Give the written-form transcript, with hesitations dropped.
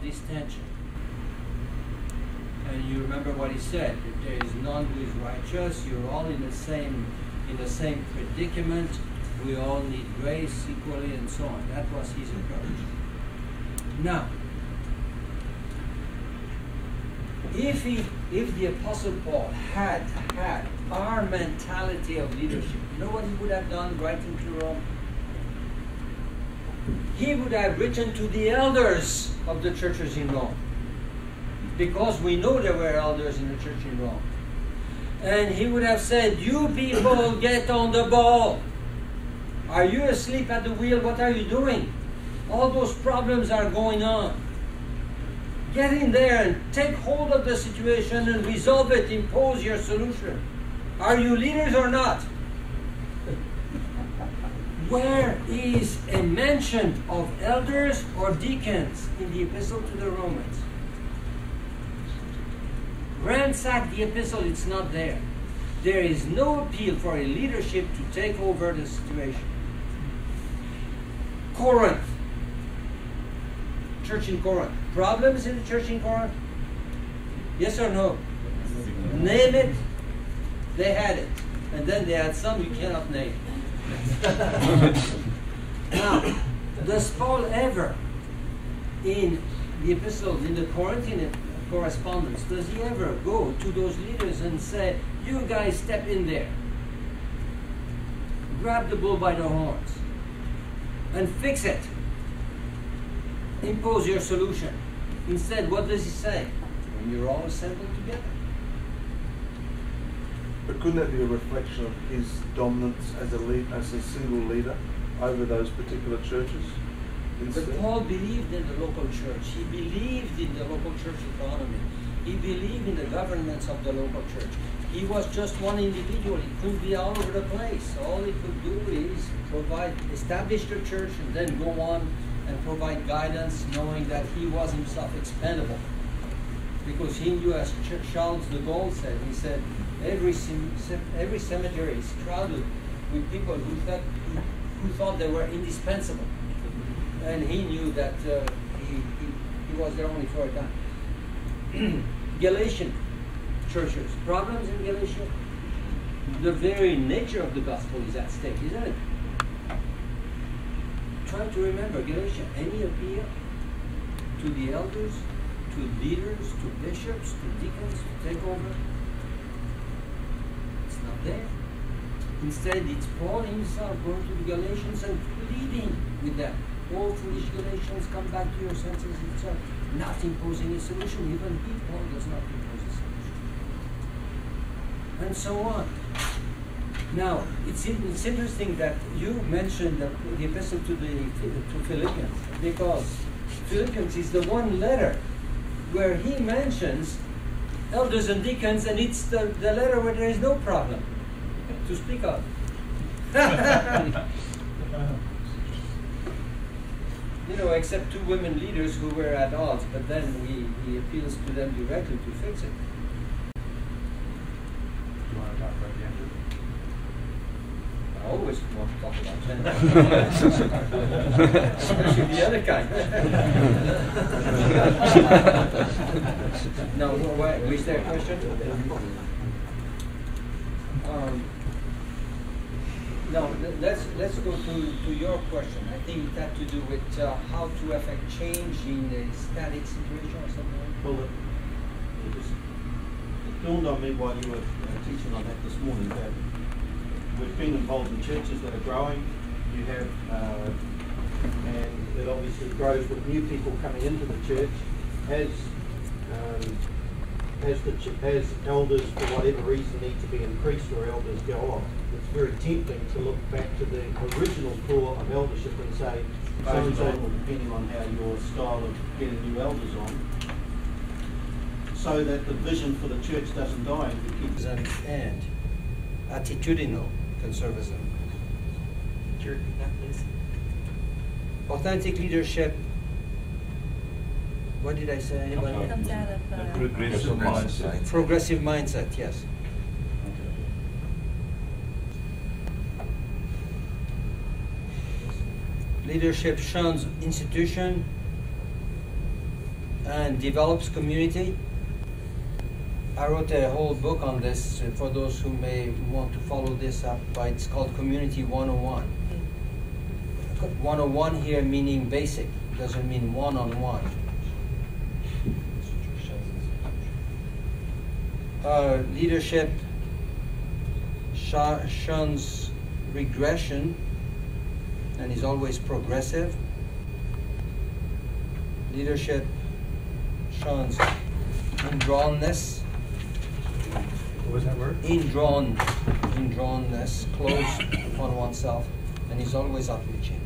this tension. And you remember what he said, that there is none who is righteous, you're all in the same predicament, we all need grace equally, and so on. That was his approach. Now, if the Apostle Paul had our mentality of leadership, you know what he would have done writing to Rome? He would have written to the elders of the churches in Rome, because we know there were elders in the church in Rome. And he would have said, you people get on the ball. Are you asleep at the wheel? What are you doing? All those problems are going on. Get in there and take hold of the situation and resolve it. Impose your solution. Are you leaders or not? Where is a mention of elders or deacons in the epistle to the Romans? Ransack the epistle, it's not there. There is no appeal for a leadership to take over the situation. Corinth. Church in Corinth. Problems in the church in Corinth? Yes or no? Name it. They had it. And then they had some you cannot name. Now, does Paul ever, in the epistle, in the Corinthian correspondence, does he ever go to those leaders and say, you guys step in there, grab the bull by the horns, and fix it, impose your solution? Instead, what does he say? When you're all assembled together. But couldn't that be a reflection of his dominance as a single leader over those particular churches? But Paul believed in the local church. He believed in the local church economy. He believed in the governance of the local church. He was just one individual. He couldn't be all over the place. All he could do is establish the church and then go on and provide guidance, knowing that he was himself expendable. Because he knew, as Charles de Gaulle said, he said, every cemetery is crowded with people who thought they were indispensable. And he knew that he was there only for a time. Galatian churches. Problems in Galatia? The very nature of the gospel is at stake, isn't it? Try to remember, Galatia, any appeal to the elders, to leaders, to bishops, to deacons to take over? It's not there. Instead, it's Paul himself going to the Galatians and pleading with them. Oh, foolish Galatians, come back to your senses itself. Not imposing a solution. Even he, Paul, does not impose a solution. And so on. Now, it's interesting that you mentioned the epistle to Philippians, because Philippians is the one letter where he mentions elders and deacons, and it's the letter where there is no problem to speak of. You know, except two women leaders who were at odds, but then he appeals to them directly to fix it. Do you want to talk about gender? I always want to talk about gender. Especially the other kind. No, was there a question? No, let's go to your question. I think it had to do with how to affect change in a static situation or something like that. Well, it dawned on me while you were teaching on that this morning that we've been involved in churches that are growing. You have, and it obviously grows with new people coming into the church. As elders, for whatever reason, need to be increased or elders go off, it's very tempting to look back to the original core of eldership and say, so-and-so, depending on how your style of getting new elders on, so that the vision for the church doesn't die and we keep And attitudinal conservatism. Authentic leadership. What did I say? Anybody? It comes out of Progressive mindset. Progressive mindset, yes. Leadership shuns institution, and develops community. I wrote a whole book on this for those who may want to follow this up. It's called Community 101. 101 here meaning basic, doesn't mean one-on-one. Leadership shuns regression and is always progressive. Leadership shuns indrawnness. What was that word? Indrawnness, close upon oneself, and is always outreaching.